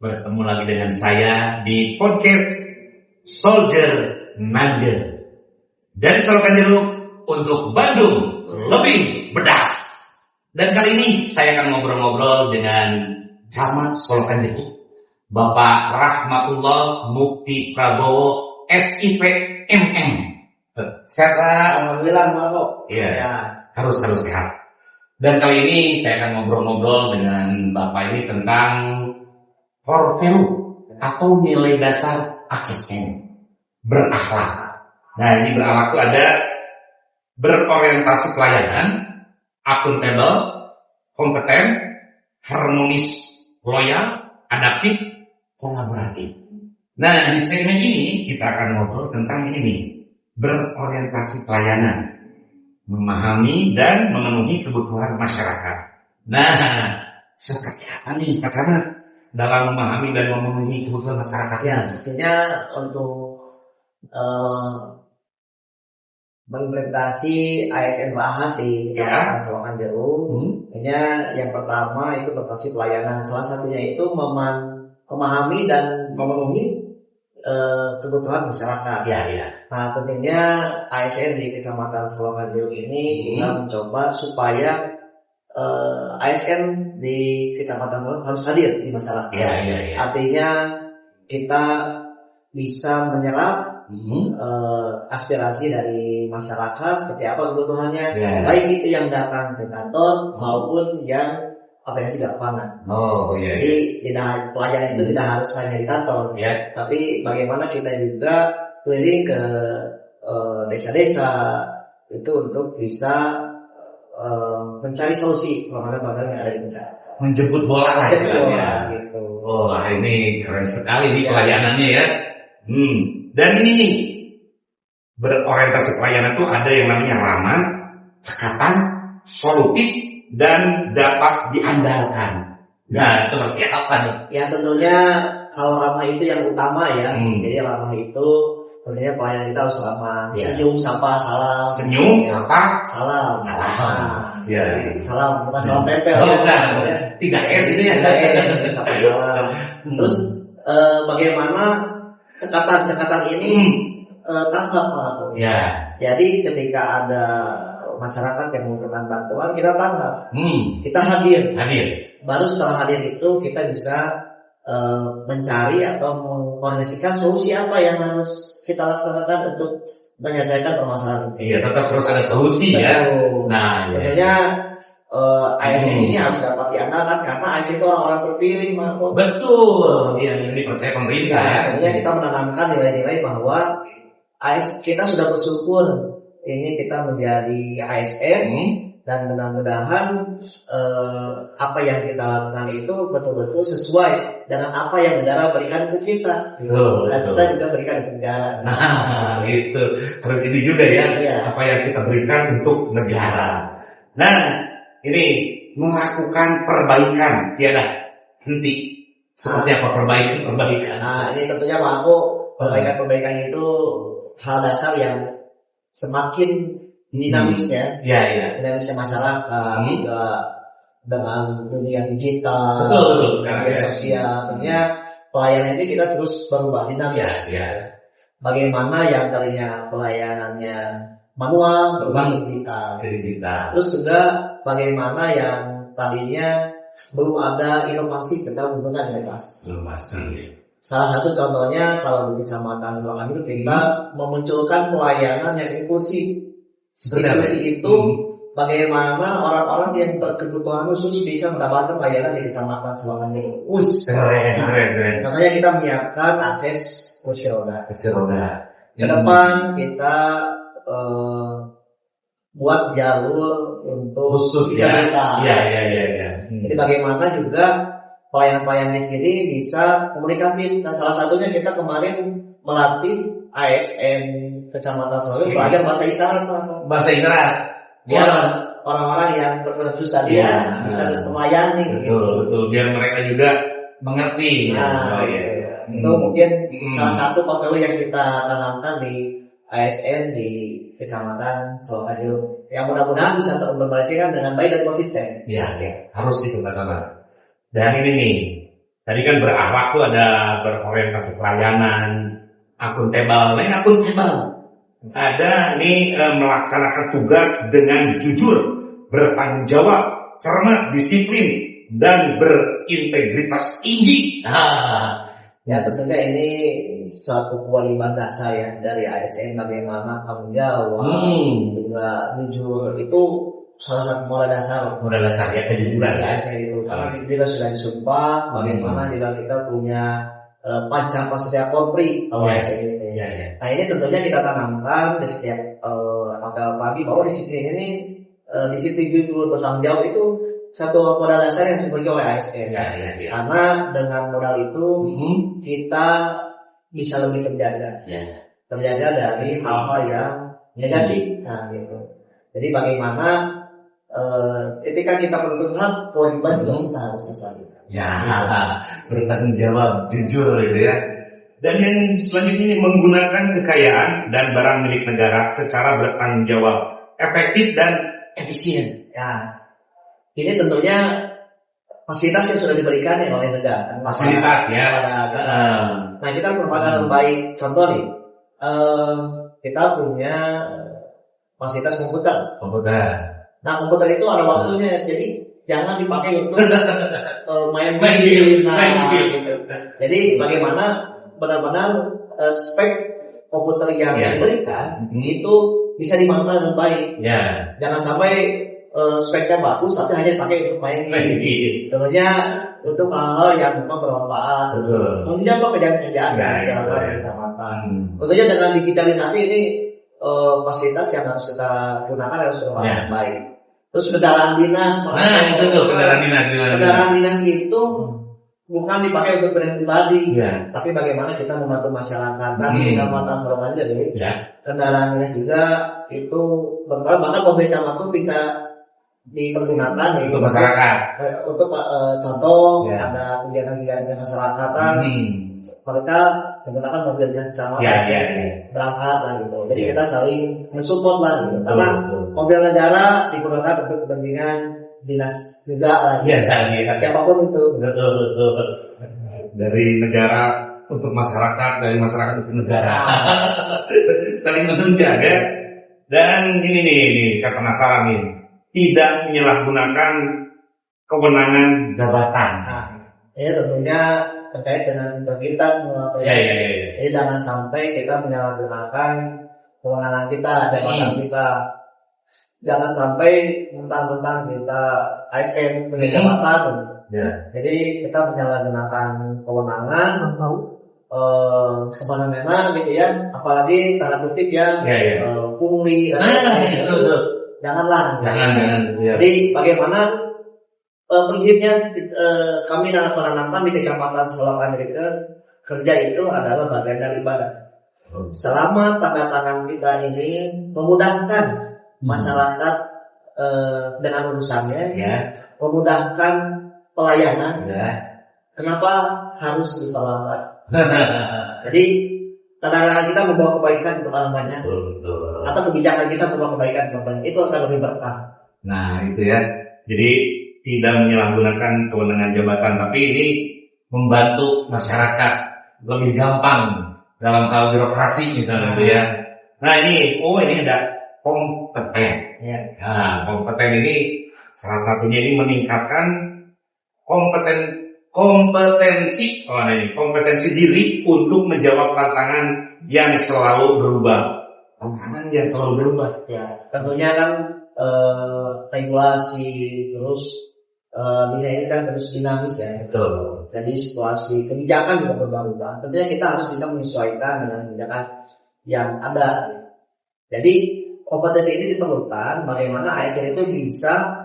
Bertemu lagi dengan saya di podcast Soldier Nanger dari Solokan Jeruk untuk Bandung lebih bedas. Dan kali ini saya akan ngobrol-ngobrol dengan Camat Solokan Jeruk, Bapak Rahmatullah Mukti Prabowo SIP MM. Sehat Pak? Alhamdulillah Pak. Iya, harus sehat. Dan kali ini saya akan ngobrol-ngobrol dengan Bapak ini tentang core value atau nilai dasar ASN, berakhlak. Nah, ini berakhlak itu ada berorientasi pelayanan, akuntabel, kompeten, harmonis, loyal, adaptif, kolaboratif. Nah, di segmen ini kita akan ngobrol tentang ini nih, berorientasi pelayanan, memahami dan memenuhi kebutuhan masyarakat. Nah, seperti apa nih Pak Camat dalam memahami dan memenuhi kebutuhan masyarakat? Ya, tentunya untuk mengimplementasi ASN Bahat di Kecamatan Solokan Jeruk, tentunya yang pertama itu berorientasi pelayanan. Salah satunya itu memahami dan memenuhi kebutuhan masyarakat. Ya. Nah, tentunya ASN di Kecamatan Solokan Jeruk ini kita mencoba supaya ASN di Kecamatan Jeruk harus hadir di masyarakat. Ya. Artinya kita bisa menyerap aspirasi dari masyarakat seperti apa kebutuhannya, baik itu yang datang ke kantor maupun yang aplikasi di lapangan. Jadi pelayanan itu tidak harus hanya di kantor, tapi bagaimana kita juga keliling ke desa-desa itu untuk bisa mencari solusi permasalahan yang ada di desa. Menjemput bola lah ya. Gitu. Oh, ini keren sekali nih pelayanannya ya. Dan ini nih, berorientasi pelayanan itu ada yang namanya ramah, cekatan, solutif, dan dapat diandalkan. Nah, seperti apa nih? Ya tentunya kalau ramah itu yang utama ya. Jadi ramah itu tentunya pelayanan kita harus ramah. Senyum, sapa, salam. Senyum, sapa, salam. Salam, bukan salam tempel. Bukan. 3S ini ya. 3S, sapa, salam. Terus bagaimana cekatan ini tanggap Pak. Jadi ketika ada masyarakat yang membutuhkan bantuan, kita tanggap, kita hadir. Baru setelah hadir itu kita bisa mencari atau mengkoordinasikan solusi apa yang harus kita laksanakan untuk menyelesaikan permasalahan itu. Iya, tetap harus ada solusi ya. Nah, tentunya ASN ini harus dapat diandalkan karena ASN itu orang-orang terpilih, Pak. Betul. Yang dipercaya pemerintah ya. Tentunya kita menanamkan nilai-nilai bahwa kita sudah bersyukur ini kita menjadi ASN dan mudah-mudahan apa yang kita lakukan itu betul-betul sesuai dengan apa yang negara berikan ke kita. Dan kita juga berikan ke negara. Nah, itu harus ini juga ya. Apa yang kita berikan untuk negara. Nah, ini melakukan perbaikan tiada henti. Seperti apa perbaikan? Nah, ini tentunya Pak Aku, perbaikan itu hal dasar yang semakin dinamisnya, dinamisnya masyarakat, juga dengan dunia digital, media sosial, tentunya pelayanan ini kita terus berubah dinamis. Bagaimana yang tadinya pelayanannya manual berubah digital. Terus juga bagaimana yang tadinya belum ada inovasi tentang hubungan dengan Salah satu contohnya kalau di Kecamatan Solokan itu kita memunculkan pelayanan yang inklusif. Inklusi itu bagaimana orang-orang yang berkebutuhan khusus bisa mendapatkan pelayanan di Kecamatan Solokan itu. Keren. Contohnya kita menyiapkan akses kursi roda. Ke depan kita buat jalur untuk khusus disabilitas. Jadi bagaimana juga pelayan-pelayan di sini bisa komunikatif. Nah, salah satunya kita kemarin melatih ASN Kecamatan Solokan belajar bahasa isyarat. Bahasa isyarat. Orang-orang yang berbahasa susah dia bisa melayani. Betul. Biar mereka juga mengerti. Itu mungkin salah satu portfolio yang kita tanamkan di ASN di Kecamatan Solokan Jeruk. Yang mudah-mudahan bisa terkomunikasikan dengan baik dan konsisten. Harus itu Pak Camat. Dan ini nih, Tadi kan berakhlak tuh ada berorientasi pelayanan, akuntabel. Lain akuntabel. Ada nih melaksanakan tugas dengan jujur, bertanggung jawab, cermat, disiplin, dan berintegritas tinggi. Ya tentunya ini suatu kewajiban dasar ya dari ASN, bagaimana tanggung jawab, juga jujur itu salah satu modal dasar. Modal dasar ya kejujuran ya. ASN itu karena kita sudah disumpah, bagaimana juga kita punya pancang setia korpri atau ASN ini. Ya. Nah ini tentunya kita tanamkan di setiap apel pagi bahwa disiplin ini disiplin jujur bertanggung jawab itu satu modal dasar yang dimiliki oleh ASN. Ya. Karena dengan modal itu kita bisa lebih terjaga. Terjaga dari hal-hal yang negatif. Nah gitu. Jadi bagaimana ketika kita berkenan kewajiban juga kita harus selesai. Ya, bertanggung jawab, jujur gitu ya. Dan yang selanjutnya ini menggunakan kekayaan dan barang milik negara secara bertanggung jawab, efektif dan efisien. Ya, ini tentunya fasilitas yang sudah diberikan ya oleh negara. Fasilitas ya. Nah kita merupakan baik contoh nih. Kita punya fasilitas komputer. Nah komputer itu ada waktunya, jadi jangan dipakai untuk main game. Jadi bagaimana benar-benar spek komputer yang diberikan itu bisa dimaknai dengan baik. Jangan sampai speknya bagus tapi hanya dipakai untuk main game. Tentunya untuk hal-hal yang memang bermanfaat. Kemudian pekerjaan-pekerjaan dalam kecamatan. Tentunya dengan digitalisasi ini fasilitas yang harus kita gunakan harus bermanfaat baik. Terus kendaraan dinas. Itu tuh kendaraan dinas. Kendaraan dinas itu bukan dipakai untuk pribadi, tapi bagaimana kita membantu masyarakat. Tadi kecamatan Probolinggo jadi kendaraan dinas juga itu bermanfaat, bahkan mobil camat bisa dipergunakan untuk masyarakat. Untuk contoh ada kegiatan-kegiatan kemasyarakatan, mereka menggunakan mobilnya kecamatan berangkat lah gitu. Jadi kita saling mensupport lah gitu. Karena mobil negara digunakan untuk kepentingan dinas juga lah. Siapapun itu. Betul. Dari negara untuk masyarakat, dari masyarakat untuk negara. Saling menunjang ya. Dan ini nih, saya penasaran nih. Tidak menyalahgunakan kewenangan jabatan. Ya tentunya terkait dengan integritas semua. Jadi jangan sampai kita menyalahgunakan kewenangan kita, jabatan kita. Jangan sampai mentang-mentang kita ASN punya jabatan. Jadi kita menyalahgunakan kewenangan semena-mena gitu ya. Apalagi tanda kutip ya pungli. Jangan. Jadi bagaimana prinsipnya kami dan anak-anak kami di Kecamatan Selokan kerja itu adalah bagian dari ibadah. Selama tanda tangan kita ini memudahkan masyarakat dengan urusannya, memudahkan pelayanan, kenapa harus ditolak? Jadi tanda-tanda kita membawa kebaikan untuk orang banyak, atau kebijakan kita membawa kebaikan untuk orang banyak, itu akan lebih berkah. Nah itu ya, jadi tidak menyalahgunakan kewenangan jabatan, tapi ini membantu masyarakat lebih gampang dalam hal birokrasi misalnya itu ya. Nah ini ada kompeten. Nah kompeten ini salah satunya ini meningkatkan kompetensi diri untuk menjawab tantangan yang selalu berubah. Ya, tentunya kan regulasi terus dunia ini kan terus dinamis ya. Betul. Jadi situasi kebijakan juga berubah-ubah. Tentunya kita harus bisa menyesuaikan dengan kebijakan yang ada. Jadi kompetensi ini diperlukan bagaimana ASN itu bisa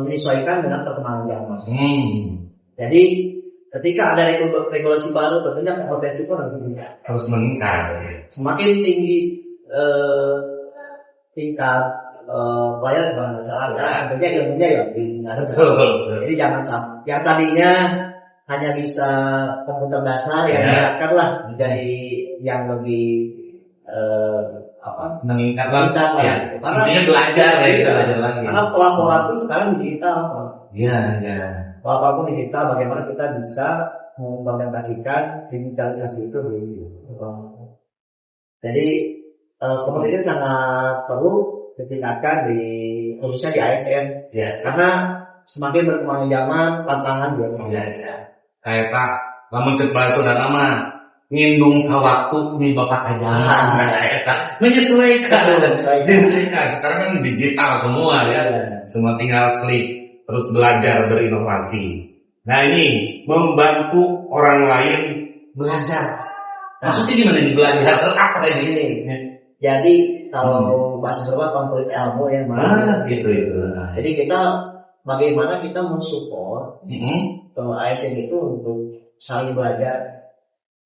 menyesuaikan dengan perkembangan zaman. Jadi ketika ada regulasi baru, tentunya kompetensi pun harus meningkat. Semakin tinggi tingkat pelayanan masyarakat, tentunya ilmunya ya tingkat. Jadi jangan sampai yang tadinya hanya bisa komputer dasar yang meningkatkanlah menjadi yang lebih meningkat lah. Gitu. Karena belajar lagi. Karena pelaporan itu sekarang digital. apapun di kita, bagaimana kita bisa mengimplementasikan digitalisasi itu jadi kompetisi sangat perlu ditingkatkan khususnya di ASN karena semakin berkembangnya zaman, tantangan juga semakin kayak Pak lamun cek bahasa nama ngindung ka waktu mi bapak ajaran menyesuaikan. Sekarang kan digital semua semua tinggal klik terus belajar berinovasi. Nah ini membantu orang lain belajar. Maksudnya gimana nih belajar apa ini? Jadi kalau bahasa Jawa konflik ilmu yang mana gitu. Jadi kita bagaimana kita mensupport ASN itu untuk saling belajar.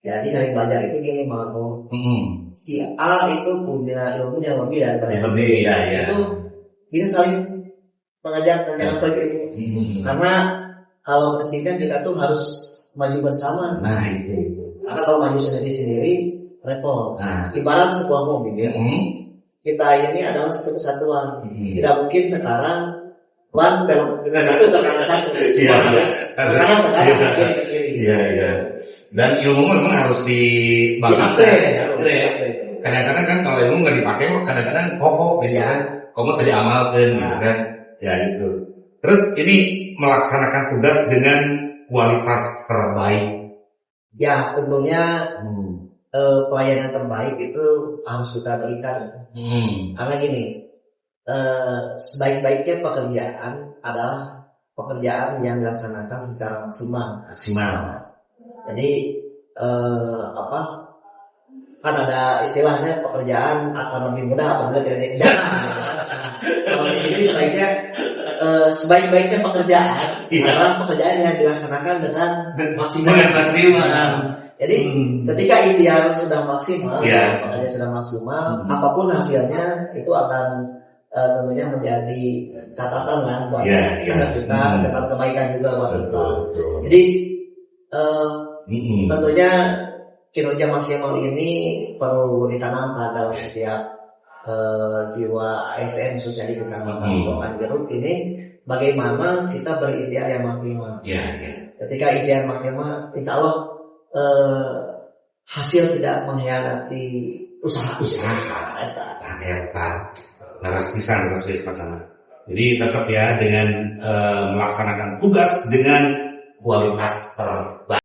Jadi saling belajar itu gini mau si A itu punya ilmu yang lebih dari B. Itu kita saling mengajarkan ilmu. Karena kalau presiden kita tuh harus maju bersama. Nah itu. Karena kalau maju sendiri repot. Ibarat sebuah mobil, kita ini adalah satu kesatuan. Tidak mungkin sekarang ban belok dengan satu terkena satu. Karena ke kiri. Iya. Dan ilmu memang harus dibagikan. Kadang-kadang kan kalau ilmu nggak dipakai, kadang-kadang pokok kamu tadi amalkan, kan? Ya itu. Terus ini melaksanakan tugas dengan kualitas terbaik. Ya tentunya pelayanan terbaik itu harus kita berikan. Karena gini, sebaik-baiknya pekerjaan adalah pekerjaan yang dilaksanakan secara maksimal. Jadi kan ada istilahnya pekerjaan akan lebih mudah apabila tidak dipidana. Kalau ini sebaik-baiknya pekerjaan adalah pekerjaan yang dilaksanakan dengan maksimal. Jadi ketika ikhtiar sudah maksimal, pekerjaan sudah maksimal, apapun hasilnya itu akan tentunya menjadi catatan lah buat kita, catatan kebaikan juga buat kita. Jadi tentunya kinerja maksimal ini perlu ditanamkan dalam setiap jiwa ASN khususnya di Kecamatan Bokan Jeruk ini. Bagaimana kita berikhtiar yang maksimal. Ketika ikhtiar maksimal, insya Allah hasil tidak mengkhianati usaha. Jadi tetap ya dengan melaksanakan tugas dengan kualitas terbaik.